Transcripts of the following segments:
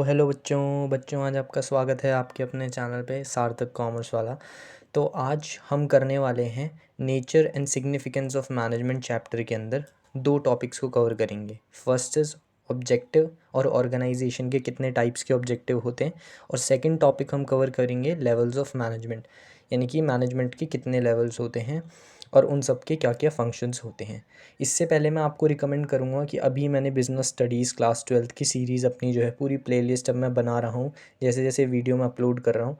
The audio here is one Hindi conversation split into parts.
हेलो बच्चों बच्चों आज आपका स्वागत है आपके अपने चैनल पे सार्थक कॉमर्स वाला। तो आज हम करने वाले हैं nature and significance of management chapter के अंदर दो टॉपिक्स को कवर करेंगे। फर्स्ट इज़ ऑब्जेक्टिव और ऑर्गेनाइजेशन के कितने टाइप्स के ऑब्जेक्टिव होते हैं, और सेकंड टॉपिक हम कवर करेंगे लेवल्स ऑफ मैनेजमेंट, यानी कि मैनेजमेंट के कितने लेवल्स होते हैं और उन सब के क्या क्या फंक्शंस होते हैं। इससे पहले मैं आपको रिकमेंड करूँगा कि अभी मैंने बिज़नेस स्टडीज़ क्लास 12th की सीरीज़ अपनी जो है पूरी प्लेलिस्ट अब मैं बना रहा हूँ, जैसे जैसे वीडियो मैं अपलोड कर रहा हूँ।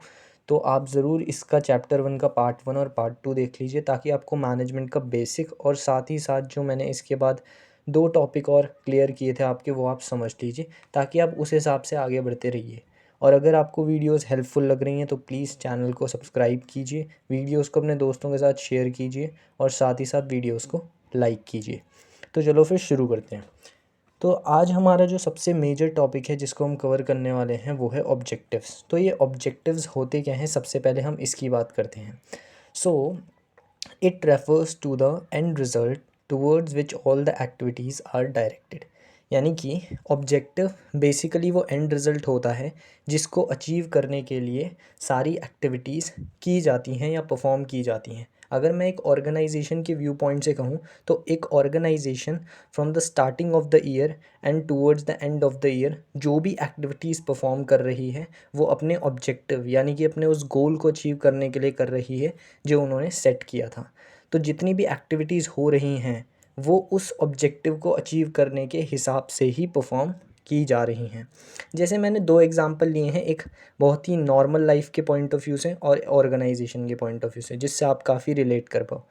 तो आप ज़रूर इसका चैप्टर 1 का पार्ट 1 और पार्ट 2 देख लीजिए, ताकि आपको मैनेजमेंट का बेसिक और साथ ही साथ जो मैंने इसके बाद दो टॉपिक और क्लियर किए थे आपके, वो आप समझ लीजिए, ताकि आप उस हिसाब से आगे बढ़ते रहिए। और अगर आपको वीडियोस हेल्पफुल लग रही हैं तो प्लीज़ चैनल को सब्सक्राइब कीजिए, वीडियोस को अपने दोस्तों के साथ शेयर कीजिए और साथ ही साथ वीडियोस को लाइक कीजिए। तो चलो फिर शुरू करते हैं। तो आज हमारा जो सबसे मेजर टॉपिक है जिसको हम कवर करने वाले हैं वो है ऑब्जेक्टिव्स। तो ये ऑब्जेक्टिव्स होते क्या हैं, सबसे पहले हम इसकी बात करते हैं। So it refers to the end result towards which all the activities are directed. यानी कि ऑब्जेक्टिव बेसिकली वो एंड रिज़ल्ट होता है जिसको अचीव करने के लिए सारी एक्टिविटीज़ की जाती हैं या परफॉर्म की जाती हैं। अगर मैं एक ऑर्गेनाइजेशन के व्यू पॉइंट से कहूँ तो एक organisation from the starting of the year and towards the end of the year जो भी एक्टिविटीज़ परफॉर्म कर रही है वो अपने ऑब्जेक्टिव यानी कि अपने उस गोल को अचीव करने के लिए कर रही है जो उन्होंने सेट किया था। तो जितनी भी एक्टिविटीज़ हो रही हैं वो उस ऑब्जेक्टिव को अचीव करने के हिसाब से ही परफॉर्म की जा रही हैं। जैसे मैंने दो एग्जांपल लिए हैं, एक बहुत ही नॉर्मल लाइफ के पॉइंट ऑफ व्यू से और ऑर्गेनाइजेशन के पॉइंट ऑफ व्यू से, जिससे आप काफ़ी रिलेट कर पाओ।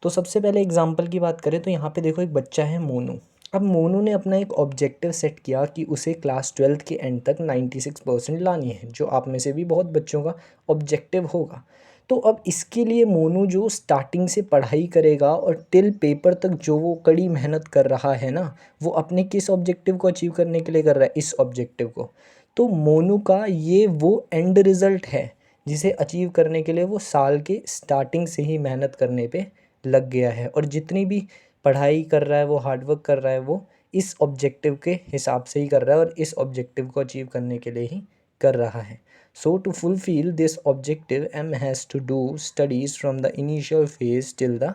तो सबसे पहले एग्जांपल की बात करें तो यहाँ पे देखो एक बच्चा है मोनू। अब मोनू ने अपना एक ऑब्जेक्टिव सेट किया कि उसे क्लास 12th के एंड तक 96% लानी है, जो आप में से भी बहुत बच्चों का ऑब्जेक्टिव होगा। तो अब इसके लिए मोनू जो स्टार्टिंग से पढ़ाई करेगा और टिल पेपर तक जो वो कड़ी मेहनत कर रहा है ना, वो अपने किस ऑब्जेक्टिव को अचीव करने के लिए कर रहा है, इस ऑब्जेक्टिव को। तो मोनू का ये वो एंड रिज़ल्ट है जिसे अचीव करने के लिए वो साल के स्टार्टिंग से ही मेहनत करने पे लग गया है, और जितनी भी पढ़ाई कर रहा है वो हार्डवर्क कर रहा है वो इस ऑब्जेक्टिव के हिसाब से ही कर रहा है और इस ऑब्जेक्टिव को अचीव करने के लिए ही कर रहा है। So to fulfil this objective M has to do studies from the initial phase till the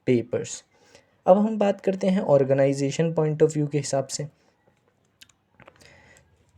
papers. अब हम बात करते हैं ऑर्गेनाइजेशन पॉइंट ऑफ व्यू के हिसाब से।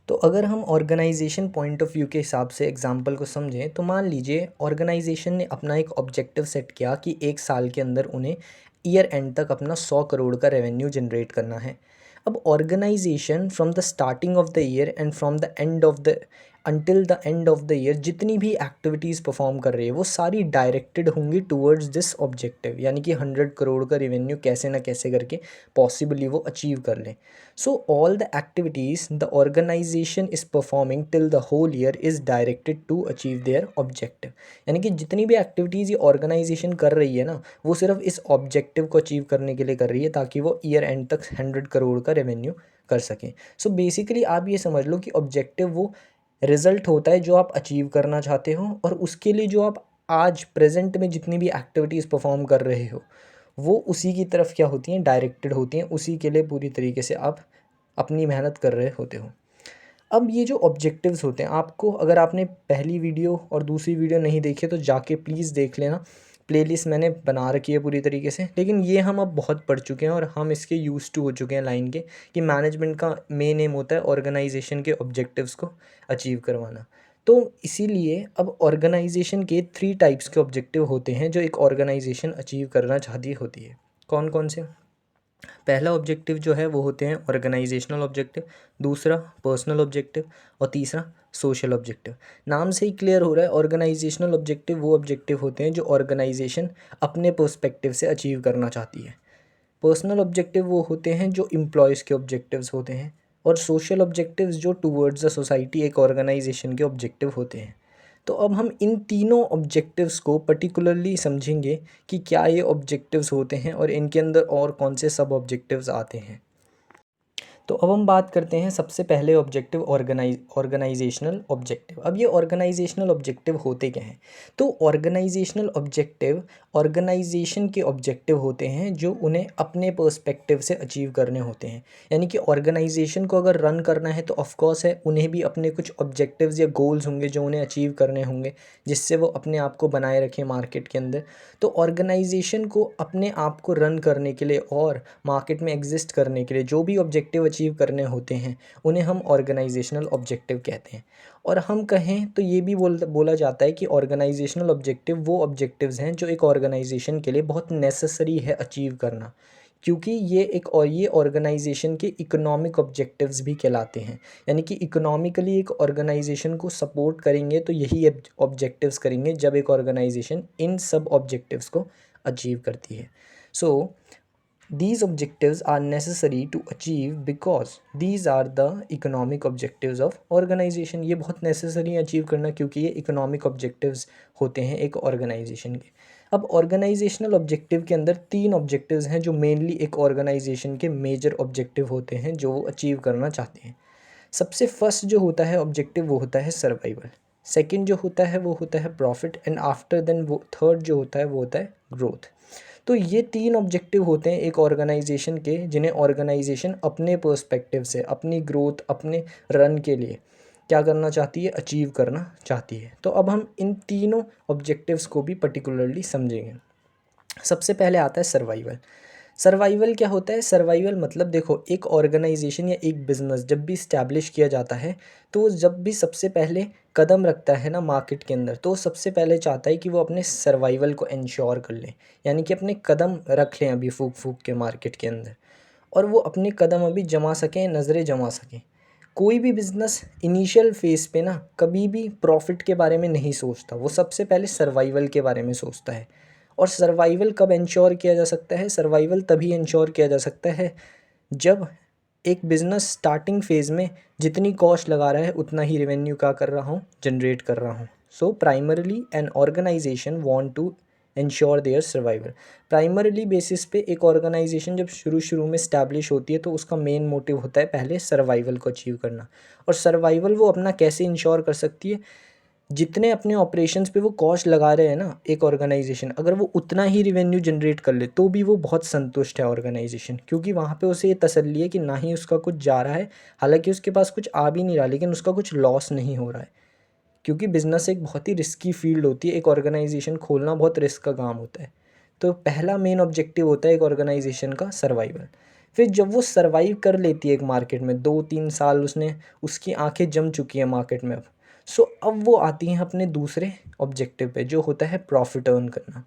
तो अगर हम ऑर्गेनाइजेशन पॉइंट ऑफ व्यू के हिसाब से एग्जाम्पल को समझें तो मान लीजिए ऑर्गेनाइजेशन ने अपना एक ऑब्जेक्टिव सेट किया कि एक साल के अंदर उन्हें ईयर एंड तक अपना 100 करोड़ का रेवेन्यू जनरेट करना है। अब organisation from the starting of the year and from the end of the until the end of the year जितनी भी एक्टिविटीज़ परफॉर्म कर रही है वो सारी डायरेक्टेड होंगी टूवर्ड्स दिस ऑब्जेक्टिव, यानी कि 100 करोड़ का रेवेन्यू कैसे ना कैसे करके पॉसिबली वो अचीव कर लें। So all the activities the organization is performing till the whole year is directed to achieve their objective। यानी कि जितनी भी एक्टिविटीज़ ये ऑर्गेनाइजेशन कर रही है ना वो सिर्फ इस ऑब्जेक्टिव को अचीव करने के लिए कर रही है ताकि वो ईयर एंड तक 100 करोड़ का रेवेन्यू कर सकें। सो बेसिकली आप ये समझ लो कि ऑब्जेक्टिव वो रिजल्ट होता है जो आप अचीव करना चाहते हो, और उसके लिए जो आप आज प्रेजेंट में जितनी भी एक्टिविटीज़ परफॉर्म कर रहे हो वो उसी की तरफ क्या होती हैं, डायरेक्टेड होती हैं, उसी के लिए पूरी तरीके से आप अपनी मेहनत कर रहे होते हो। अब ये जो ऑब्जेक्टिव्स होते हैं, आपको अगर आपने पहली वीडियो और दूसरी वीडियो नहीं देखी तो जाके प्लीज़ देख लेना, प्लेलिस्ट मैंने बना रखी है पूरी तरीके से। लेकिन ये हम अब बहुत पढ़ चुके हैं और हम इसके यूज़ टू हो चुके हैं लाइन के, कि मैनेजमेंट का मेन एम होता है ऑर्गेनाइजेशन के ऑब्जेक्टिव्स को अचीव करवाना। तो इसीलिए अब ऑर्गेनाइजेशन के 3 टाइप्स के ऑब्जेक्टिव होते हैं जो एक ऑर्गेनाइजेशन अचीव करना चाहती होती है। कौन कौन से? पहला ऑब्जेक्टिव जो है वो होते हैं ऑर्गेनाइजेशनल ऑब्जेक्टिव, दूसरा पर्सनल ऑब्जेक्टिव और तीसरा सोशल ऑब्जेक्टिव। नाम से ही क्लियर हो रहा है, ऑर्गेनाइजेशनल ऑब्जेक्टिव वो ऑब्जेक्टिव होते हैं जो ऑर्गेनाइजेशन अपने पर्सपेक्टिव से अचीव करना चाहती है। पर्सनल ऑब्जेक्टिव वो होते हैं जो एम्प्लॉयज़ के ऑब्जेक्टिव्स होते हैं, और सोशल ऑब्जेक्टिव्स जो टूवर्ड्स द सोसाइटी एक ऑर्गेनाइजेशन के ऑब्जेक्टिव होते हैं। तो अब हम इन तीनों ऑब्जेक्टिव्स को पर्टिकुलरली समझेंगे कि क्या ये ऑब्जेक्टिव्स होते हैं और इनके अंदर और कौन से सब ऑब्जेक्टिव्स आते हैं। तो अब हम बात करते हैं सबसे पहले ऑब्जेक्टिव ऑर्गेनाइजेशनल ऑब्जेक्टिव। अब ये ऑर्गेनाइजेशनल ऑब्जेक्टिव होते क्या हैं? तो ऑर्गेनाइजेशनल ऑब्जेक्टिव ऑर्गेनाइजेशन के ऑब्जेक्टिव होते हैं जो उन्हें अपने पर्सपेक्टिव से अचीव करने होते हैं। यानी कि ऑर्गेनाइजेशन को अगर रन करना है तो ऑफ कोर्स है उन्हें भी अपने कुछ ऑब्जेक्टिव्स या गोल्स होंगे जो उन्हें अचीव करने होंगे, जिससे वो अपने आप को बनाए रखें मार्केट के अंदर। तो ऑर्गेनाइजेशन को अपने आप को रन करने के लिए और मार्केट में एग्जिस्ट करने के लिए जो भी ऑब्जेक्टिव अचीव करने होते हैं उन्हें हम ऑर्गेनाइजेशनल ऑब्जेक्टिव कहते हैं। और हम कहें तो ये भी बोला जाता है कि ऑर्गेनाइजेशनल ऑब्जेक्टिव वो ऑब्जेक्टिव्स हैं जो एक ऑर्गेनाइजेशन के लिए बहुत नेसेसरी है अचीव करना, क्योंकि ये ऑर्गेनाइजेशन के इकोनॉमिक ऑब्जेक्टिव्स भी कहलाते हैं। यानी कि इकोनॉमिकली एक ऑर्गेनाइजेशन को सपोर्ट करेंगे तो यही ऑब्जेक्टिव्स करेंगे जब एक ऑर्गेनाइजेशन इन सब ऑब्जेक्टिव्स को अचीव करती है। सो these objectives are necessary to achieve because these are the economic objectives of organization। ये बहुत necessary है अचीव करना क्योंकि ये economic objectives होते हैं एक organization के। अब organizational objective के अंदर 3 objectives हैं जो mainly एक organization के major objective होते हैं जो वो achieve करना चाहते हैं। सबसे फर्स्ट जो होता है ऑब्जेक्टिव वो होता है सर्वाइवल, सेकंड जो होता है वो होता है प्रॉफिट, एंड आफ्टर देन वो थर्ड जो होता है वो होता है ग्रोथ। तो ये 3 ऑब्जेक्टिव होते हैं एक ऑर्गेनाइजेशन के जिन्हें ऑर्गेनाइजेशन अपने पर्सपेक्टिव से अपनी ग्रोथ अपने रन के लिए क्या करना चाहती है, अचीव करना चाहती है। तो अब हम इन तीनों ऑब्जेक्टिव्स को भी पर्टिकुलरली समझेंगे। सबसे पहले आता है सर्वाइवल। सर्वाइवल क्या होता है? सर्वाइवल मतलब देखो, एक ऑर्गेनाइजेशन या एक बिज़नेस जब भी इस्टेब्लिश किया जाता है तो जब भी सबसे पहले कदम रखता है ना मार्केट के अंदर, तो सबसे पहले चाहता है कि वो अपने सर्वाइवल को इंश्योर कर ले, यानी कि अपने कदम रख लें अभी फूक फूक के मार्केट के अंदर, और वो अपने कदम अभी जमा सकें, नज़रें जमा सकें। कोई भी बिज़नेस इनिशियल फेज़ पे ना कभी भी प्रॉफिट के बारे में नहीं सोचता, वो सबसे पहले सर्वाइवल के बारे में सोचता है। और सर्वाइवल कब इंश्योर किया जा सकता है? सर्वाइवल तभी इंश्योर किया जा सकता है जब एक बिज़नेस स्टार्टिंग फेज़ में जितनी कॉस्ट लगा रहा है उतना ही रेवेन्यू क्या कर रहा हूँ, जनरेट कर रहा हूँ। So primarily an organisation want to ensure their survival. Primarily basis पे एक ऑर्गेनाइजेशन जब शुरू में स्टैब्लिश होती है तो उसका मेन मोटिव होता है पहले सर्वाइवल को अचीव करना। और सर्वाइवल वो अपना कैसे इंश्योर कर सकती है? जितने अपने ऑपरेशंस पे वो कॉस्ट लगा रहे हैं ना एक ऑर्गेनाइजेशन, अगर वो उतना ही रिवेन्यू जनरेट कर ले तो भी वो बहुत संतुष्ट है ऑर्गेनाइजेशन, क्योंकि वहाँ पे उसे ये तसल्ली है कि ना ही उसका कुछ जा रहा है, हालांकि उसके पास कुछ आ भी नहीं रहा लेकिन उसका कुछ लॉस नहीं हो रहा है। क्योंकि बिज़नेस एक बहुत ही रिस्की फील्ड होती है, एक ऑर्गेनाइजेशन खोलना बहुत रिस्क का काम होता है। तो पहला मेन ऑब्जेक्टिव होता है एक ऑर्गेनाइजेशन का सर्वाइवल। फिर जब वो सर्वाइव कर लेती है एक मार्केट में, 2-3 साल उसने उसकी आंखें जम चुकी हैं मार्केट में अब वो आती हैं अपने दूसरे ऑब्जेक्टिव पे जो होता है प्रॉफिट अर्न करना।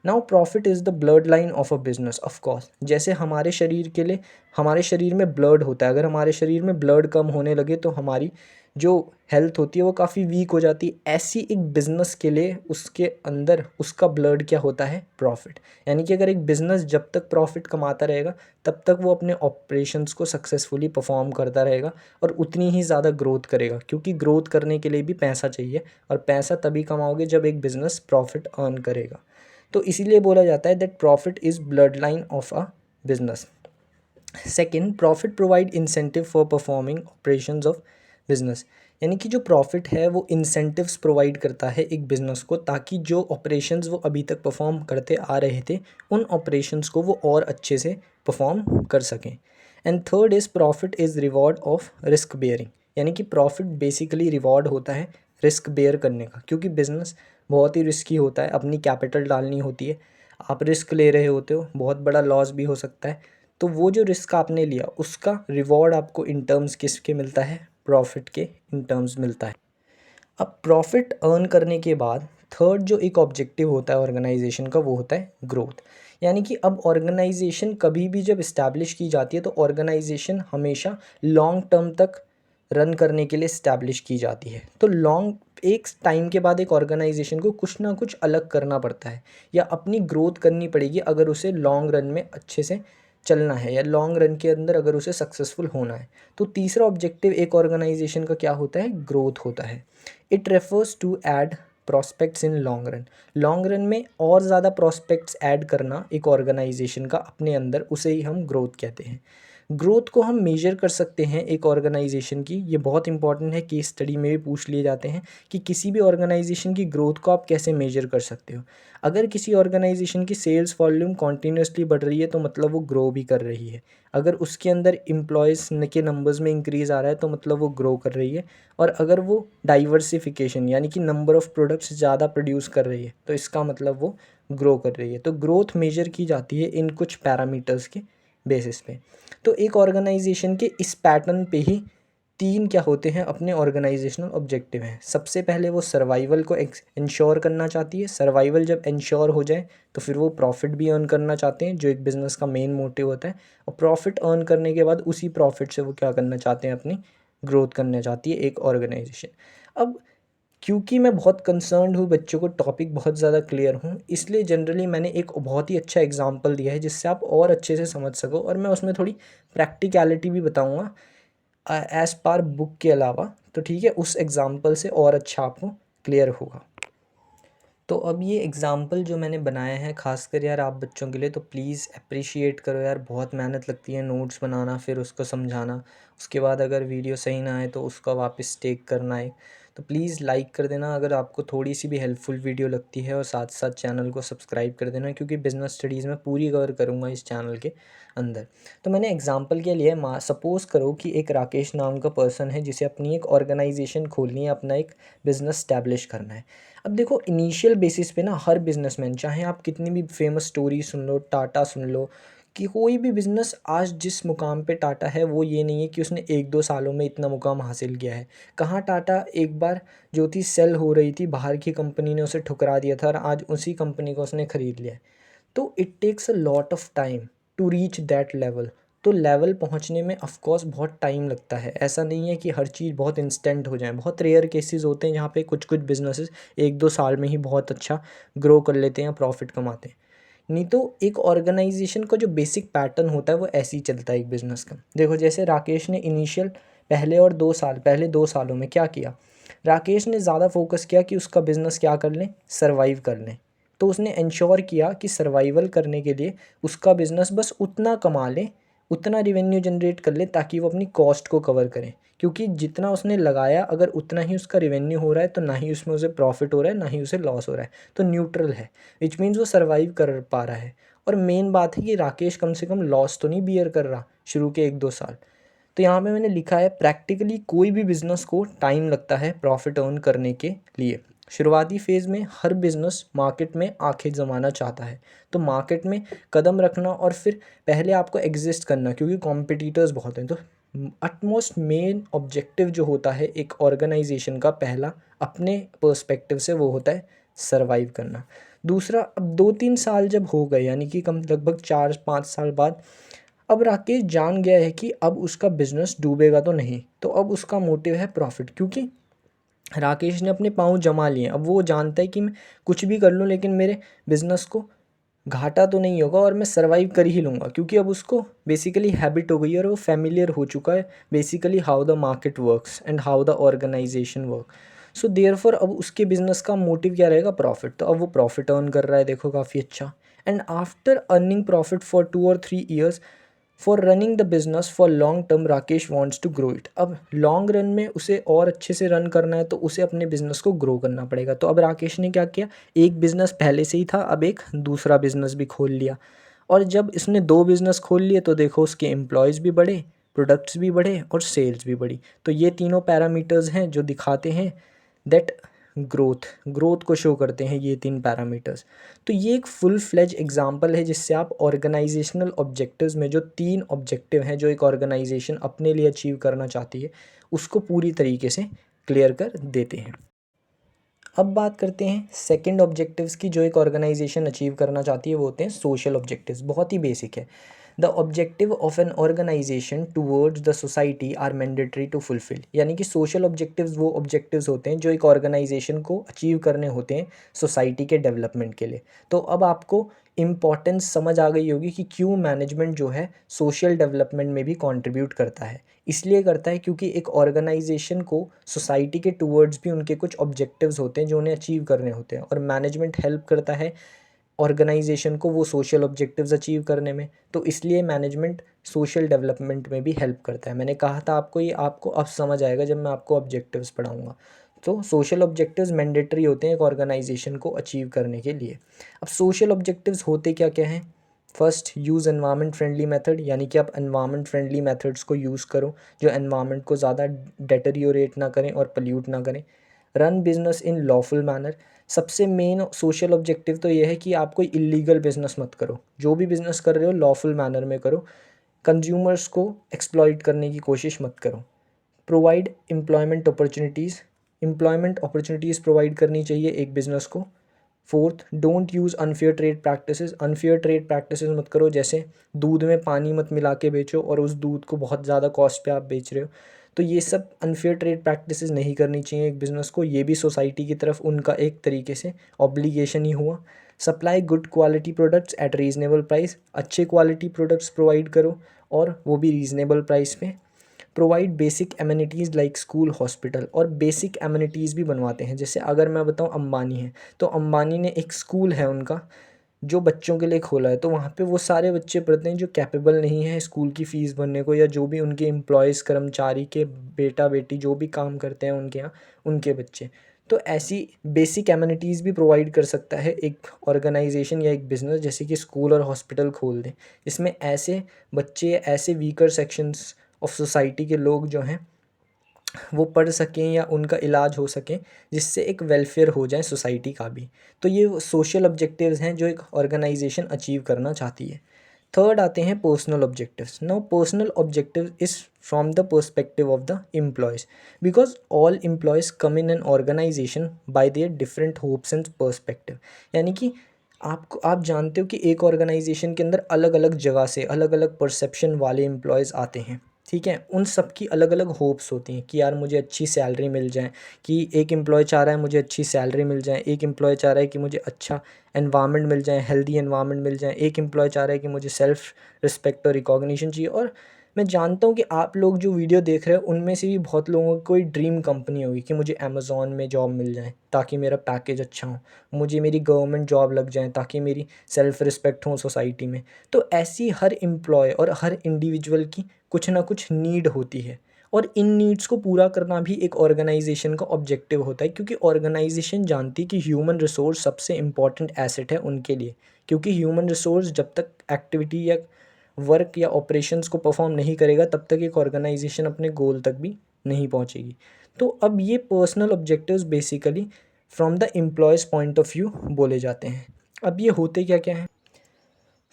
Now profit is the blood line of a business. Of course जैसे हमारे शरीर के लिए, हमारे शरीर में ब्लड होता है, अगर हमारे शरीर में ब्लड कम होने लगे तो हमारी जो हेल्थ होती है वो काफ़ी वीक हो जाती है। ऐसी एक बिज़नेस के लिए उसके अंदर उसका ब्लड क्या होता है? प्रॉफिट। यानी कि अगर एक बिज़नेस जब तक प्रॉफिट कमाता रहेगा तब तक वो अपने ऑपरेशंस को सक्सेसफुली परफॉर्म करता रहेगा और उतनी ही ज़्यादा ग्रोथ करेगा, क्योंकि ग्रोथ करने के लिए भी पैसा चाहिए और पैसा तभी कमाओगे जब एक बिज़नेस प्रॉफिट अर्न करेगा। तो इसीलिए बोला जाता है that profit is blood line of a business. Second, profit provide incentive for performing operations of business. यानी कि जो प्रॉफिट है वो इंसेंटिव्स प्रोवाइड करता है एक बिज़नेस को, ताकि जो ऑपरेशंस वो अभी तक परफॉर्म करते आ रहे थे उन ऑपरेशंस को वो और अच्छे से परफॉर्म कर सकें। And third is profit is reward of risk bearing. यानी कि प्रॉफिट बेसिकली रिवॉर्ड होता है रिस्क बेयर करने का, क्योंकि बिज़नेस बहुत ही रिस्की होता है, अपनी कैपिटल डालनी होती है, आप रिस्क ले रहे होते हो, बहुत बड़ा लॉस भी हो सकता है। तो वो जो रिस्क आपने लिया उसका रिवॉर्ड आपको इन टर्म्स किसके मिलता है? प्रॉफिट के इन टर्म्स मिलता है। अब प्रॉफिट अर्न करने के बाद थर्ड जो एक ऑब्जेक्टिव होता है ऑर्गेनाइजेशन का वो होता है ग्रोथ। यानी कि अब ऑर्गेनाइजेशन कभी भी जब इस्टेब्लिश की जाती है तो ऑर्गेनाइजेशन हमेशा लॉन्ग टर्म तक रन करने के लिए इस्टेब्लिश की जाती है। तो लॉन्ग एक टाइम के बाद एक ऑर्गेनाइजेशन को कुछ ना कुछ अलग करना पड़ता है या अपनी ग्रोथ करनी पड़ेगी अगर उसे लॉन्ग रन में अच्छे से चलना है या लॉन्ग रन के अंदर अगर उसे सक्सेसफुल होना है। तो तीसरा ऑब्जेक्टिव एक ऑर्गेनाइजेशन का क्या होता है? ग्रोथ होता है। It refers to add prospects in long run. Long run में और ज़्यादा प्रॉस्पेक्ट्स ऐड करना एक ऑर्गेनाइजेशन का अपने अंदर, उसे ही हम ग्रोथ कहते हैं। ग्रोथ को हम मेजर कर सकते हैं एक ऑर्गेनाइजेशन की, ये बहुत इंपॉर्टेंट है, केस स्टडी में भी पूछ लिए जाते हैं कि किसी भी ऑर्गेनाइजेशन की ग्रोथ को आप कैसे मेजर कर सकते हो। अगर किसी ऑर्गेनाइजेशन की सेल्स वॉल्यूम कॉन्टीन्यूसली बढ़ रही है तो मतलब वो ग्रो भी कर रही है। अगर उसके अंदर एम्प्लॉयज़ के नंबर्स में इंक्रीज़ आ रहा है तो मतलब वो ग्रो कर रही है। और अगर वो डाइवर्सिफिकेशन यानी कि नंबर ऑफ़ प्रोडक्ट्स ज़्यादा प्रोड्यूस कर रही है तो इसका मतलब वो ग्रो कर रही है। तो ग्रोथ मेजर की जाती है इन कुछ पैरामीटर्स के बेसिस पे। तो एक ऑर्गेनाइजेशन के इस पैटर्न पे ही तीन क्या होते हैं अपने ऑर्गेनाइजेशनल ऑब्जेक्टिव हैं। सबसे पहले वो सर्वाइवल को इंश्योर करना चाहती है। सर्वाइवल जब इंश्योर हो जाए तो फिर वो प्रॉफिट भी अर्न करना चाहते हैं, जो एक बिज़नेस का मेन मोटिव होता है। और प्रॉफिट अर्न करने के बाद उसी प्रॉफिट से वो क्या करना चाहते हैं, अपनी ग्रोथ करना चाहती है एक ऑर्गेनाइजेशन। अब क्योंकि मैं बहुत कंसर्न्ड हूँ, बच्चों को टॉपिक बहुत ज़्यादा क्लियर हूँ, इसलिए जनरली मैंने एक बहुत ही अच्छा एग्जांपल दिया है जिससे आप और अच्छे से समझ सको। और मैं उसमें थोड़ी प्रैक्टिकलिटी भी बताऊँगा एज़ पर बुक के अलावा। तो ठीक है, उस एग्ज़ाम्पल से और अच्छा आपको क्लियर होगा। तो अब ये एग्ज़ाम्पल जो मैंने बनाया है ख़ासकर यार आप बच्चों के लिए, तो प्लीज़ अप्रिशिएट करो यार, बहुत मेहनत लगती है नोट्स बनाना फिर उसको समझाना, उसके बाद अगर वीडियो सही ना आए तो उसका वापस टेक करना है। तो प्लीज़ लाइक कर देना अगर आपको थोड़ी सी भी हेल्पफुल वीडियो लगती है, और साथ साथ चैनल को सब्सक्राइब कर देना, क्योंकि बिज़नेस स्टडीज़ में पूरी कवर करूँगा इस चैनल के अंदर। तो मैंने एग्ज़ाम्पल के लिए सपोज़ करो कि एक राकेश नाम का पर्सन है जिसे अपनी एक ऑर्गेनाइजेशन खोलनी है, अपना एक बिज़नेस स्टैब्लिश करना है। अब देखो, इनिशियल बेसिस पे ना हर बिजनेसमैन, चाहे आप कितनी भी फेमस स्टोरी सुन लो, टाटा सुन लो, कि कोई भी बिज़नेस आज जिस मुकाम पे टाटा है वो ये नहीं है कि उसने 1-2 सालों में इतना मुकाम हासिल किया है। कहाँ टाटा एक बार जो थी सेल हो रही थी, बाहर की कंपनी ने उसे ठुकरा दिया था और आज उसी कंपनी को उसने ख़रीद लिया है। तो it takes a lot of time to reach that level. तो लेवल पहुंचने में ऑफ कोर्स बहुत टाइम लगता है। ऐसा नहीं है कि हर चीज़ बहुत इंस्टेंट हो जाए। बहुत रेयर केसेस होते हैं जहाँ पे कुछ कुछ बिजनेसेस 1-2 साल में ही बहुत अच्छा ग्रो कर लेते हैं, प्रॉफिट कमाते हैं। नहीं तो एक ऑर्गेनाइजेशन का जो बेसिक पैटर्न होता है वो ऐसे ही चलता है एक बिज़नेस का। देखो, जैसे राकेश ने इनिशियल पहले 2 सालों में क्या किया, राकेश ने ज़्यादा फोकस किया कि उसका बिज़नेस क्या कर लें, सर्वाइव कर लें। तो उसने इंश्योर किया कि सर्वाइवल करने के लिए उसका बिज़नेस बस उतना कमा ले, उतना रिवेन्यू जनरेट कर ले ताकि वो अपनी कॉस्ट को कवर करें। क्योंकि जितना उसने लगाया अगर उतना ही उसका रिवेन्यू हो रहा है तो ना ही उसमें उसे प्रॉफिट हो रहा है ना ही उसे लॉस हो रहा है, तो न्यूट्रल है, विच मीन्स वो सर्वाइव कर पा रहा है। और मेन बात है कि राकेश कम से कम लॉस तो नहीं बियर कर रहा शुरू के 1-2 साल। तो यहाँ पे मैंने लिखा है प्रैक्टिकली कोई भी बिज़नेस को टाइम लगता है प्रॉफिट अर्न करने के लिए। शुरुआती फेज़ में हर बिज़नेस मार्केट में आंखें जमाना चाहता है, तो मार्केट में कदम रखना और फिर पहले आपको एग्जिस्ट करना, क्योंकि कॉम्पिटिटर्स बहुत हैं। तो अटमोस्ट मेन ऑब्जेक्टिव जो होता है एक ऑर्गेनाइजेशन का, पहला अपने पर्सपेक्टिव से वो होता है सर्वाइव करना। दूसरा, अब 2-3 साल जब हो गए, यानी कि कम लगभग 4-5 साल बाद, अब राकेश जान गया है कि अब उसका बिजनेस डूबेगा तो नहीं, तो अब उसका मोटिव है प्रॉफिट। क्योंकि राकेश ने अपने पाँव जमा लिए, अब वो जानता है कि मैं कुछ भी कर लूँ लेकिन मेरे बिजनेस को घाटा तो नहीं होगा और मैं सर्वाइव कर ही लूँगा, क्योंकि अब उसको बेसिकली हैबिट हो गई है और वो फेमिलियर हो चुका है basically how the market works and how the organisation work. So therefore अब उसके बिजनेस का मोटिव क्या रहेगा, प्रॉफिट। तो अब वो प्रॉफिट अर्न कर रहा है, देखो काफ़ी अच्छा। And after earning profit for 2 और 3 years for running the business for long term, Rakesh wants to grow it. अब लॉन्ग रन में उसे और अच्छे से रन करना है तो उसे अपने बिजनेस को ग्रो करना पड़ेगा। तो अब राकेश ने क्या किया, एक बिजनेस पहले से ही था, अब एक दूसरा बिजनेस भी खोल लिया। और जब इसने 2 बिजनेस खोल लिए तो देखो उसके एम्प्लॉयज़ भी बढ़े, प्रोडक्ट्स भी बढ़े और सेल्स भी बढ़ी। तो ये तीनों पैरामीटर्स हैं जो दिखाते हैं दैट ग्रोथ को शो करते हैं ये 3 पैरामीटर्स। तो ये एक फुल फ्लेज एग्जांपल है जिससे आप ऑर्गेनाइजेशनल ऑब्जेक्टिव्स में जो 3 ऑब्जेक्टिव हैं जो एक ऑर्गेनाइजेशन अपने लिए अचीव करना चाहती है उसको पूरी तरीके से क्लियर कर देते हैं। अब बात करते हैं सेकंड ऑब्जेक्टिव्स की जो एक ऑर्गेनाइजेशन अचीव करना चाहती है, वो होते हैं सोशल ऑब्जेक्टिव्स। बहुत ही बेसिक है। The objective of an organisation towards the society are mandatory to fulfil, यानी कि सोशल ऑब्जेक्टिव्स वो ऑब्जेक्टिव्स होते हैं जो एक ऑर्गेनाइजेशन को अचीव करने होते हैं सोसाइटी के डेवलपमेंट के लिए। तो अब आपको इम्पॉर्टेंस समझ आ गई होगी कि क्यों मैनेजमेंट जो है सोशल डेवलपमेंट में भी कंट्रीब्यूट करता है। इसलिए करता है क्योंकि एक ऑर्गेनाइजेशन को सोसाइटी के टूवर्ड्स भी उनके कुछ ऑब्जेक्टिव्स होते हैं जो उन्हें अचीव करने होते हैं, और मैनेजमेंट हेल्प करता है ऑर्गेनाइजेशन को वो सोशल ऑब्जेक्टिव्स अचीव करने में। तो इसलिए मैनेजमेंट सोशल डेवलपमेंट में भी हेल्प करता है। मैंने कहा था आपको, ये आपको अब समझ आएगा जब मैं आपको ऑब्जेक्टिव्स पढ़ाऊँगा। तो सोशल ऑब्जेक्टिव्स मैंडेटरी होते हैं एक ऑर्गेनाइजेशन को अचीव करने के लिए। अब सोशल ऑब्जेक्टिव्स होते क्या क्या हैं? First, use environment friendly method, यानी कि आप एनवायरनमेंट फ्रेंडली मेथड्स को यूज़ करो जो एनवायरनमेंट को ज़्यादा डेटेरियोरेट ना करें और पल्यूट ना करें। Run business in lawful manner, सबसे मेन सोशल ऑब्जेक्टिव तो ये है कि आप कोई इलीगल बिजनेस मत करो, जो भी बिजनेस कर रहे हो लॉफुल मैनर में करो, कंज्यूमर्स को एक्सप्लॉइट करने की कोशिश मत करो। प्रोवाइड एम्प्लॉयमेंट अपॉर्चुनिटीज़ प्रोवाइड करनी चाहिए एक बिज़नेस को। Fourth, don't use unfair trade practices, unfair trade practices मत करो, जैसे दूध में पानी मत मिला के बेचो और उस दूध को बहुत ज़्यादा कॉस्ट पे आप बेच रहे हो। तो ये सब अनफेयर ट्रेड प्रैक्टिसेस नहीं करनी चाहिए एक बिज़नेस को, ये भी सोसाइटी की तरफ उनका एक तरीके से ऑब्लिगेशन ही हुआ। Supply good quality products at reasonable price, अच्छे क्वालिटी प्रोडक्ट्स प्रोवाइड करो और वो भी रीज़नेबल प्राइस पे। Provide basic amenities like school hospital, और बेसिक एमिनिटीज़ भी बनवाते हैं। जैसे अगर मैं बताऊं अंबानी है, तो अंबानी ने एक स्कूल है उनका जो बच्चों के लिए खोला है, तो वहाँ पे वो सारे बच्चे पढ़ते हैं जो कैपेबल नहीं है स्कूल की फ़ीस भरने को, या जो भी उनके एम्प्लॉयज़ कर्मचारी के बेटा बेटी जो भी काम करते हैं उनके यहाँ, उनके बच्चे। तो ऐसी बेसिक एमिनिटीज़ भी प्रोवाइड कर सकता है एक ऑर्गेनाइजेशन या एक बिज़नेस, जैसे कि स्कूल और हॉस्पिटल खोल दें। इसमें ऐसे बच्चे, ऐसे वीकर सेक्शंस ऑफ सोसाइटी के लोग जो हैं वो पढ़ सकें या उनका इलाज हो सके, जिससे एक वेलफेयर हो जाए सोसाइटी का भी। तो ये सोशल ऑब्जेक्टिव्स हैं जो एक ऑर्गेनाइजेशन अचीव करना चाहती है। थर्ड आते हैं personal objectives. Now personal objective is from the perspective of the employees, because all employees come in an organisation by their different hopes and perspective. यानी कि आप जानते हो कि एक ऑर्गेनाइजेशन के अंदर अलग अलग जगह से अलग अलग परसेप्शन वाले एम्प्लॉयज़ आते हैं, ठीक है। उन सब की अलग अलग होप्स होती हैं कि यार मुझे अच्छी सैलरी मिल जाए, कि एक एम्प्लॉय चाह रहा है मुझे अच्छी सैलरी मिल जाए, एक एम्प्लॉय चाह रहा है कि मुझे अच्छा एनवायरनमेंट मिल जाए, हेल्दी एनवायरनमेंट मिल जाए, एक एम्प्लॉय चाह रहा है कि मुझे सेल्फ रिस्पेक्ट और रिकॉग्निशन चाहिए। और मैं जानता हूँ कि आप लोग जो वीडियो देख रहे हो उनमें से भी बहुत लोगों की कोई ड्रीम कंपनी होगी कि मुझे अमेज़ॉन में जॉब मिल जाए ताकि मेरा पैकेज अच्छा हो, मुझे मेरी गवर्नमेंट जॉब लग जाए ताकि मेरी सेल्फ रिस्पेक्ट हो सोसाइटी में। तो ऐसी हर एम्प्लॉय और हर इंडिविजुअल की कुछ ना कुछ नीड होती है, और इन नीड्स को पूरा करना भी एक ऑर्गेनाइजेशन का ऑब्जेक्टिव होता है, क्योंकि ऑर्गेनाइजेशन जानती है कि ह्यूमन रिसोर्स सबसे इम्पॉर्टेंट एसेट है उनके लिए। क्योंकि ह्यूमन रिसोर्स जब तक एक्टिविटी या वर्क या ऑपरेशंस को परफॉर्म नहीं करेगा तब तक एक ऑर्गेनाइजेशन अपने गोल तक भी नहीं पहुंचेगी। तो अब ये personal objectives basically from the employees point of view बोले जाते हैं। अब ये होते क्या क्या हैं?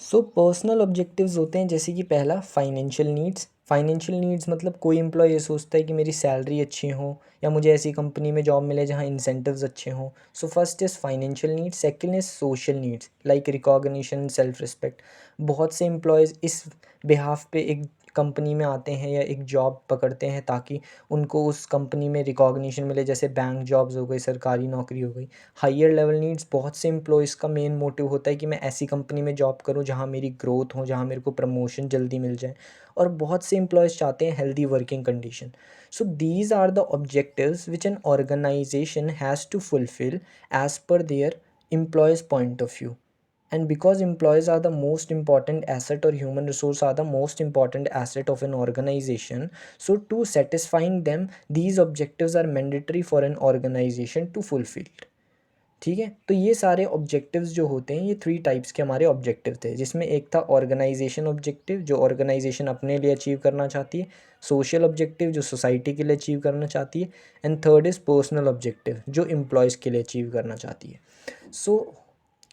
सो पर्सनल ऑब्जेक्टिव्स होते हैं जैसे कि पहला फाइनेंशियल नीड्स। फाइनेंशियल नीड्स मतलब कोई एम्प्लॉय ये सोचता है कि मेरी सैलरी अच्छी हो या मुझे ऐसी कंपनी में जॉब मिले जहाँ इंसेंटिव्स अच्छे हों। So first is financial needs, second is social needs like recognition, self respect. बहुत से एम्प्लॉयज़ इस बिहाफ पे एक कंपनी में आते हैं या एक जॉब पकड़ते हैं ताकि उनको उस कंपनी में रिकॉग्निशन मिले, जैसे बैंक जॉब्स हो गई, सरकारी नौकरी हो गई। हायर लेवल नीड्स, बहुत से एम्प्लॉयज़ का मेन मोटिव होता है कि मैं ऐसी कंपनी में जॉब करूं जहां मेरी ग्रोथ हो, जहां मेरे को प्रमोशन जल्दी मिल जाए। और बहुत से एम्प्लॉयज़ चाहते हैं healthy working condition. So these are the objectives which an organisation has to fulfil as per their employees point of view. And because employees are the most important asset, or human resource are the most important asset of an organization, so to satisfying them these objectives are mandatory for an organization to fulfill। ठीक है, तो ये सारे ऑब्जेक्टिव्स जो होते हैं ये थ्री टाइप्स के हमारे ऑब्जेक्टिव थे, जिसमें एक था ऑर्गेनाइजेशन ऑब्जेक्टिव जो ऑर्गेनाइजेशन अपने लिए अचीव करना चाहती है, सोशल ऑब्जेक्टिव जो सोसाइटी के लिए अचीव करना चाहती है, and third is personal objective जो एम्प्लॉयज़ के लिए अचीव करना चाहती है। सो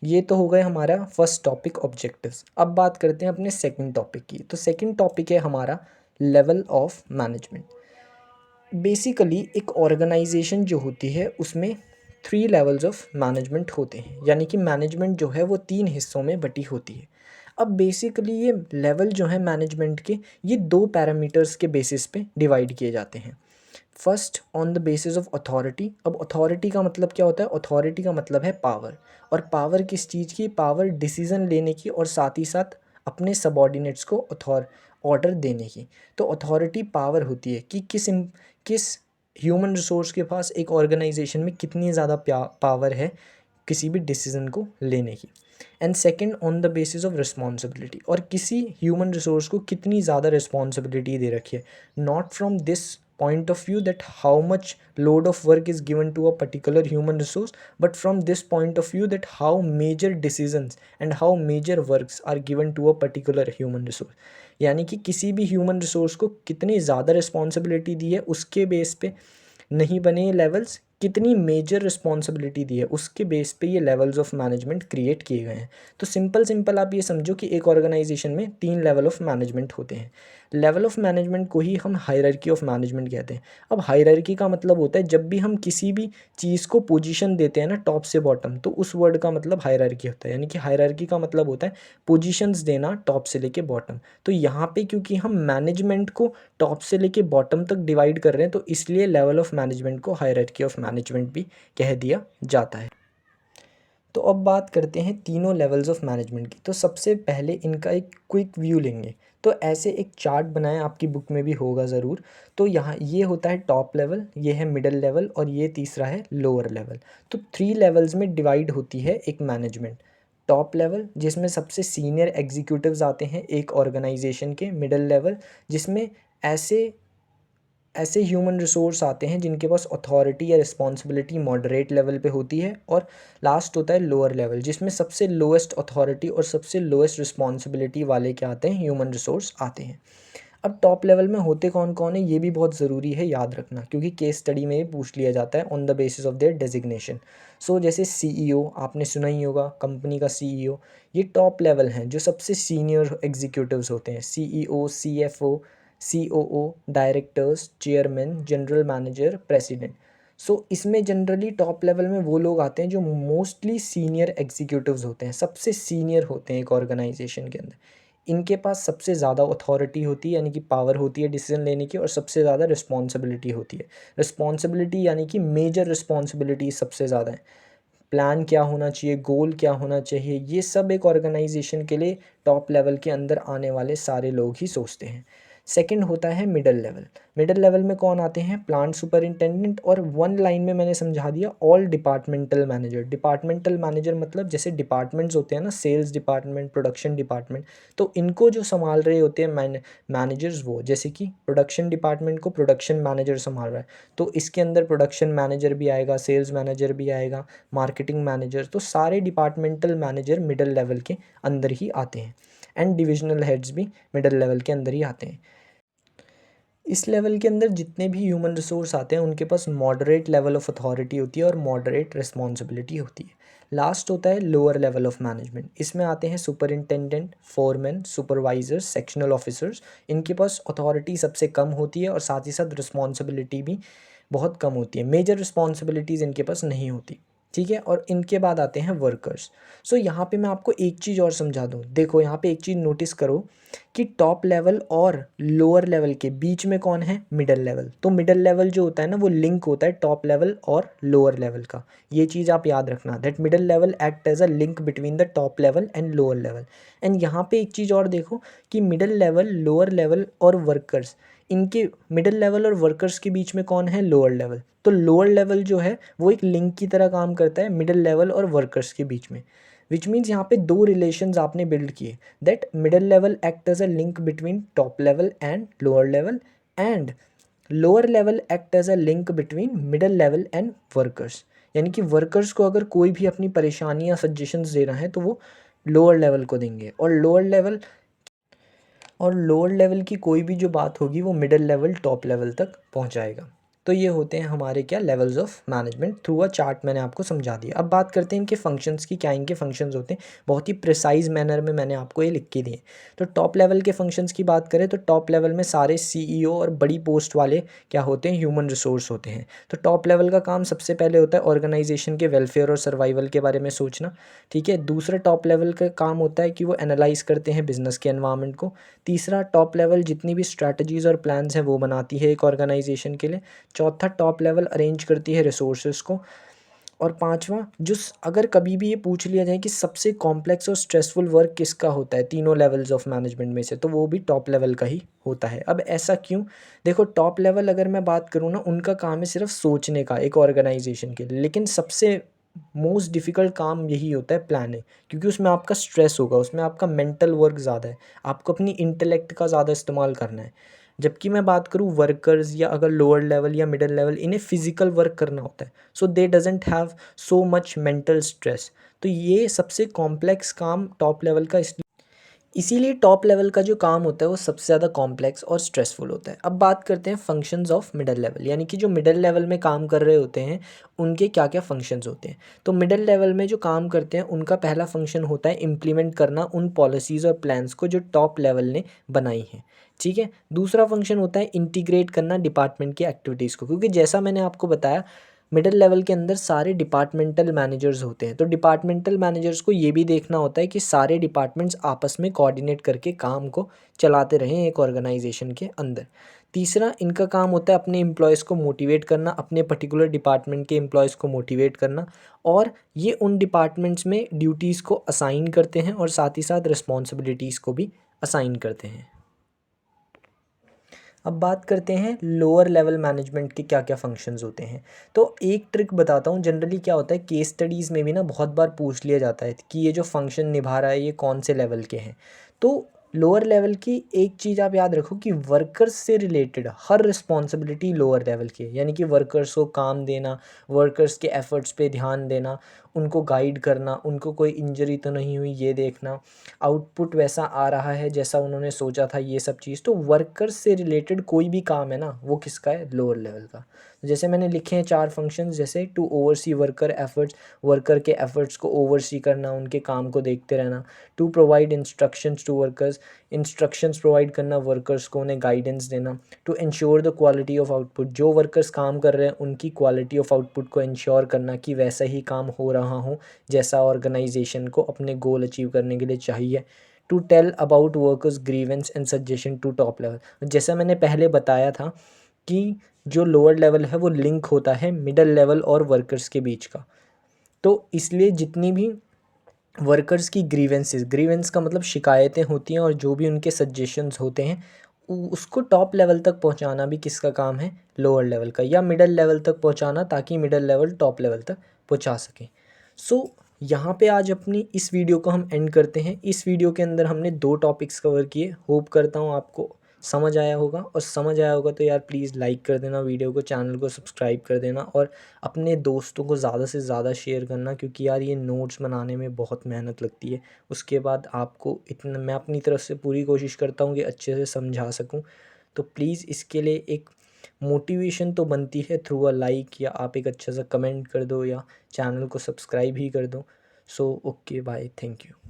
ये तो हो गए हमारा फर्स्ट टॉपिक ऑब्जेक्टिव्स। अब बात करते हैं अपने सेकंड टॉपिक की। तो सेकंड टॉपिक है हमारा लेवल ऑफ मैनेजमेंट। बेसिकली एक ऑर्गेनाइजेशन जो होती है उसमें थ्री लेवल्स ऑफ मैनेजमेंट होते हैं, यानी कि मैनेजमेंट जो है वो तीन हिस्सों में बटी होती है। अब बेसिकली ये लेवल जो है मैनेजमेंट के, ये दो पैरामीटर्स के बेसिस पे डिवाइड किए जाते हैं। First on the basis of authority. अब अथॉरिटी का मतलब क्या होता है? अथॉरिटी का मतलब है पावर। और पावर किस चीज़ की? पावर डिसीजन लेने की और साथ ही साथ अपने सबॉर्डिनेट्स को ऑर्डर देने की। तो अथॉरिटी पावर होती है कि किस ह्यूमन रिसोर्स के पास एक ऑर्गेनाइजेशन में कितनी ज़्यादा पावर है किसी भी डिसीजन को लेने की। And second on the basis of responsibility, और किसी ह्यूमन रिसोर्स को कितनी ज़्यादा रिस्पॉन्सिबिलिटी दे रखी है, not from this point of view that how much load of work is given to a particular human resource, but from this point of view that how major decisions and how major works are given to a particular human resource. यानी कि किसी भी ह्यूमन रिसोर्स को कितनी ज़्यादा रिस्पॉन्सिबिलिटी दी है उसके बेस पे नहीं बने ये लेवल्स, कितनी मेजर रिस्पॉन्सिबिलिटी दी है उसके बेस पे ये लेवल्स ऑफ मैनेजमेंट क्रिएट किए गए हैं। तो सिंपल सिंपल आप ये समझो कि एक ऑर्गेनाइजेशन में 3 लेवल ऑफ मैनेजमेंट होते हैं। लेवल ऑफ मैनेजमेंट को ही हम हायरार्की ऑफ मैनेजमेंट कहते हैं। अब हायरार्की का मतलब होता है जब भी हम किसी भी चीज़ को पोजीशन देते हैं ना टॉप से बॉटम, तो उस वर्ड का मतलब हायरार्की होता है। यानी कि हायरार्की का मतलब होता है पोजीशंस देना टॉप से लेके बॉटम। तो यहाँ पे क्योंकि हम मैनेजमेंट को टॉप से लेके बॉटम तक डिवाइड कर रहे हैं, तो इसलिए लेवल ऑफ मैनेजमेंट को हायरार्की ऑफ मैनेजमेंट भी कह दिया जाता है। तो अब बात करते हैं तीनों लेवल्स ऑफ मैनेजमेंट की। तो सबसे पहले इनका एक क्विक व्यू लेंगे। तो ऐसे एक चार्ट बनाएं, आपकी बुक में भी होगा ज़रूर। तो यहाँ ये होता है टॉप लेवल, ये है मिडिल लेवल और ये तीसरा है लोअर लेवल। तो 3 लेवल्स में डिवाइड होती है एक मैनेजमेंट। टॉप लेवल जिसमें सबसे सीनियर एग्जीक्यूटिव्स आते हैं एक ऑर्गेनाइजेशन के। मिडिल लेवल जिसमें ऐसे ऐसे ह्यूमन रिसोर्स आते हैं जिनके पास अथॉरिटी या रिस्पॉन्सिबिलिटी मॉडरेट लेवल पे होती है। और लास्ट होता है लोअर लेवल जिसमें सबसे लोएस्ट अथॉरिटी और सबसे लोएस्ट रिस्पॉन्सिबिलिटी वाले क्या आते हैं, ह्यूमन रिसोर्स आते हैं। अब टॉप लेवल में होते कौन कौन है ये भी बहुत ज़रूरी है याद रखना, क्योंकि केस स्टडी में ये पूछ लिया जाता है on the basis of their designation. So जैसे सीईओ आपने सुना ही होगा, कंपनी का सीईओ, ये टॉप लेवल हैं जो सबसे सीनियर एग्जीक्यूटिव्स होते हैं। CEO, CFO, COO, directors, chairman, general manager, president. So इसमें जनरली टॉप लेवल में वो लोग आते हैं जो मोस्टली सीनियर एग्जीक्यूटिव्स होते हैं, सबसे सीनियर होते हैं एक ऑर्गेनाइजेशन के अंदर। इनके पास सबसे ज़्यादा अथॉरिटी होती है, यानी कि पावर होती है डिसीजन लेने की, और सबसे ज़्यादा रिस्पॉन्सिबिलिटी होती है। रिस्पॉन्सिबिलिटी यानी कि मेजर रिस्पॉन्सिबिलिटी सबसे ज़्यादा है। प्लान क्या होना चाहिए, गोल क्या होना चाहिए, ये सब एक ऑर्गेनाइजेशन के लिए टॉप लेवल के अंदर आने वाले सारे लोग ही सोचते हैं। सेकंड होता है मिडिल लेवल। मिडिल लेवल में कौन आते हैं, प्लांट सुपरिंटेंडेंट, और वन लाइन में मैंने समझा दिया all departmental manager. Departmental manager मतलब जैसे डिपार्टमेंट्स होते हैं ना, सेल्स डिपार्टमेंट, प्रोडक्शन डिपार्टमेंट, तो इनको जो संभाल रहे होते हैं मैनेजर्स, वो जैसे कि प्रोडक्शन डिपार्टमेंट को प्रोडक्शन मैनेजर संभाल रहा है, तो इसके अंदर प्रोडक्शन मैनेजर भी आएगा, सेल्स मैनेजर भी आएगा, मार्केटिंग मैनेजर। तो सारे डिपार्टमेंटल मैनेजर मिडिल लेवल के अंदर ही आते हैं, एंड डिविजनल हेड्स भी मिडिल लेवल के अंदर ही आते हैं। इस लेवल के अंदर जितने भी ह्यूमन रिसोर्स आते हैं उनके पास मॉडरेट लेवल ऑफ अथॉरिटी होती है और मॉडरेट रिस्पॉन्सिबिलिटी होती है। लास्ट होता है लोअर लेवल ऑफ मैनेजमेंट। इसमें आते हैं superintendent, foreman, supervisors, sectional officers. इनके पास अथॉरिटी सबसे कम होती है और साथ ही साथ रिस्पॉन्सिबिलिटी भी बहुत कम होती है, मेजर रिस्पॉन्सिबिलिटीज़ इनके पास नहीं होती। ठीक है, और इनके बाद आते हैं वर्कर्स। सो यहाँ पे मैं आपको एक चीज़ और समझा दूँ। देखो यहाँ पे एक चीज़ नोटिस करो कि टॉप लेवल और लोअर लेवल के बीच में कौन है, मिडिल लेवल। तो मिडिल लेवल जो होता है ना, वो लिंक होता है टॉप लेवल और लोअर लेवल का। ये चीज़ आप याद रखना, that middle level act as a link between the top level and lower level. And यहाँ पे एक चीज़ और देखो कि मिडिल लेवल, लोअर लेवल और वर्कर्स, इनके मिडिल लेवल और वर्कर्स के बीच में कौन है, लोअर लेवल। तो लोअर लेवल जो है वो एक लिंक की तरह काम करता है मिडिल लेवल और वर्कर्स के बीच में, विच मीन्स यहाँ पे दो रिलेशंस आपने बिल्ड किए, that middle level act as a link between top level and lower level, and lower level act as a link between middle level and workers. यानी कि वर्कर्स को अगर कोई भी अपनी परेशानी या सजेशंस देना है तो वो लोअर लेवल को देंगे, और लोअर लेवल की कोई भी जो बात होगी वो मिडिल लेवल टॉप लेवल तक पहुंचाएगा। तो ये होते हैं हमारे क्या, levels of management. Through a chart मैंने आपको समझा दिया। अब बात करते हैं इनके फंक्शंस की, क्या इनके फंक्शंस होते हैं। बहुत ही प्रिसाइज मैनर में मैंने आपको ये लिख के दिए। तो टॉप लेवल के फंक्शंस की बात करें तो टॉप लेवल में सारे सीईओ और बड़ी पोस्ट वाले क्या होते हैं, ह्यूमन रिसोर्स होते हैं। तो टॉप लेवल का काम सबसे पहले होता है ऑर्गेनाइजेशन के वेलफेयर और सर्वाइवल के बारे में सोचना। ठीक है, दूसरा टॉप लेवल का काम होता है कि वो एनालाइज करते हैं बिजनेस के एनवायरनमेंट को। तीसरा, टॉप लेवल जितनी भी स्ट्रैटेजीज़ और प्लान्स हैं वो बनाती है एक ऑर्गेनाइजेशन के लिए। चौथा, टॉप लेवल अरेंज करती है रिसोर्सेज को। और पांचवा, अगर कभी भी ये पूछ लिया जाए कि सबसे कॉम्प्लेक्स और स्ट्रेसफुल वर्क किसका होता है तीनों लेवल्स ऑफ मैनेजमेंट में से, तो वो भी टॉप लेवल का ही होता है। अब ऐसा क्यों, देखो टॉप लेवल अगर मैं बात करूँ ना, उनका काम है सिर्फ सोचने का एक ऑर्गेनाइजेशन के लिए, लेकिन सबसे मोस्ट डिफ़िकल्ट काम यही होता है प्लानिंग, क्योंकि उसमें आपका स्ट्रेस होगा, उसमें आपका मेंटल वर्क ज़्यादा है, आपको अपनी इंटेलेक्ट का ज़्यादा इस्तेमाल करना है। जबकि मैं बात करूँ वर्कर्स या अगर लोअर लेवल या मिडल लेवल, इन्हें फिज़िकल वर्क करना होता है, so they doesn't have so much mental stress. तो ये सबसे कॉम्प्लेक्स काम टॉप लेवल का इसीलिए टॉप लेवल का जो काम होता है वो सबसे ज़्यादा कॉम्प्लेक्स और स्ट्रेसफुल होता है। अब बात करते हैं फंक्शंस ऑफ मिडल लेवल, यानी कि जो मिडल लेवल में काम कर रहे होते हैं उनके क्या क्या फंक्शंस होते हैं। तो मिडल लेवल में जो काम करते हैं उनका पहला फंक्शन होता है इम्प्लीमेंट करना उन पॉलिसीज़ और प्लान्स को जो टॉप लेवल ने बनाई हैं, ठीक है। दूसरा फंक्शन होता है इंटीग्रेट करना डिपार्टमेंट की एक्टिविटीज़ को, क्योंकि जैसा मैंने आपको बताया मिडिल लेवल के अंदर सारे डिपार्टमेंटल मैनेजर्स होते हैं, तो डिपार्टमेंटल मैनेजर्स को ये भी देखना होता है कि सारे डिपार्टमेंट्स आपस में कोऑर्डिनेट करके काम को चलाते रहें एक ऑर्गेनाइजेशन के अंदर। तीसरा इनका काम होता है अपने एम्प्लॉयज़ को मोटिवेट करना, अपने पर्टिकुलर डिपार्टमेंट के एम्प्लॉयज़ को मोटिवेट करना, और ये उन डिपार्टमेंट्स में ड्यूटीज़ को असाइन करते हैं और साथ ही साथ रिस्पॉन्सिबिलिटीज़ को भी असाइन करते हैं। अब बात करते हैं लोअर लेवल मैनेजमेंट के क्या क्या फंक्शंस होते हैं। तो एक ट्रिक बताता हूँ, जनरली क्या होता है केस स्टडीज़ में भी ना बहुत बार पूछ लिया जाता है कि ये जो फंक्शन निभा रहा है ये कौन से लेवल के हैं। तो लोअर लेवल की एक चीज़ आप याद रखो कि वर्कर्स से रिलेटेड हर रिस्पॉन्सिबिलिटी लोअर लेवल की है, यानी कि वर्कर्स को काम देना, वर्कर्स के एफर्ट्स पे ध्यान देना, उनको गाइड करना, उनको कोई इंजरी तो नहीं हुई ये देखना, आउटपुट वैसा आ रहा है जैसा उन्होंने सोचा था, ये सब चीज़। तो वर्कर्स से रिलेटेड कोई भी काम है ना वो किसका है, लोअर लेवल का। जैसे मैंने लिखे हैं 4 फंक्शंस, जैसे to oversee worker efforts, worker के एफर्ट्स को ओवरसी करना, उनके काम को देखते रहना। To provide instructions to workers, instructions provide करना वर्कर्स को, उन्हें गाइडेंस देना। To ensure the quality of output, जो वर्कर्स काम कर रहे हैं उनकी क्वालिटी ऑफ आउटपुट को इंश्योर करना कि वैसा ही काम हो रहा हो जैसा ऑर्गेनाइजेशन को अपने गोल अचीव करने के लिए चाहिए। To tell about workers grievance and suggestion to top level, जैसा मैंने पहले बताया था कि जो लोअर लेवल है वो लिंक होता है मिडल लेवल और वर्कर्स के बीच का। तो इसलिए जितनी भी वर्कर्स की ग्रीवेंसेस, ग्रीवेंस का मतलब शिकायतें होती हैं, और जो भी उनके सजेशंस होते हैं उसको टॉप लेवल तक पहुंचाना भी किसका काम है, लोअर लेवल का, या मिडल लेवल तक पहुंचाना ताकि मिडल लेवल टॉप लेवल तक पहुंचा सके। सो यहाँ पे आज अपनी इस वीडियो को हम एंड करते हैं। इस वीडियो के अंदर हमने 2 टॉपिक्स कवर किए, होप करता हूँ आपको समझ आया होगा, और समझ आया होगा तो यार प्लीज़ लाइक कर देना वीडियो को, चैनल को सब्सक्राइब कर देना, और अपने दोस्तों को ज़्यादा से ज़्यादा शेयर करना, क्योंकि यार ये नोट्स बनाने में बहुत मेहनत लगती है। उसके बाद आपको इतना, मैं अपनी तरफ से पूरी कोशिश करता हूँ कि अच्छे से समझा सकूँ। तो प्लीज़ इसके लिए एक मोटिवेशन तो बनती है थ्रू अ लाइक, या आप एक अच्छा सा कमेंट कर दो, या चैनल को सब्सक्राइब ही कर दो। So okay bye, thank you.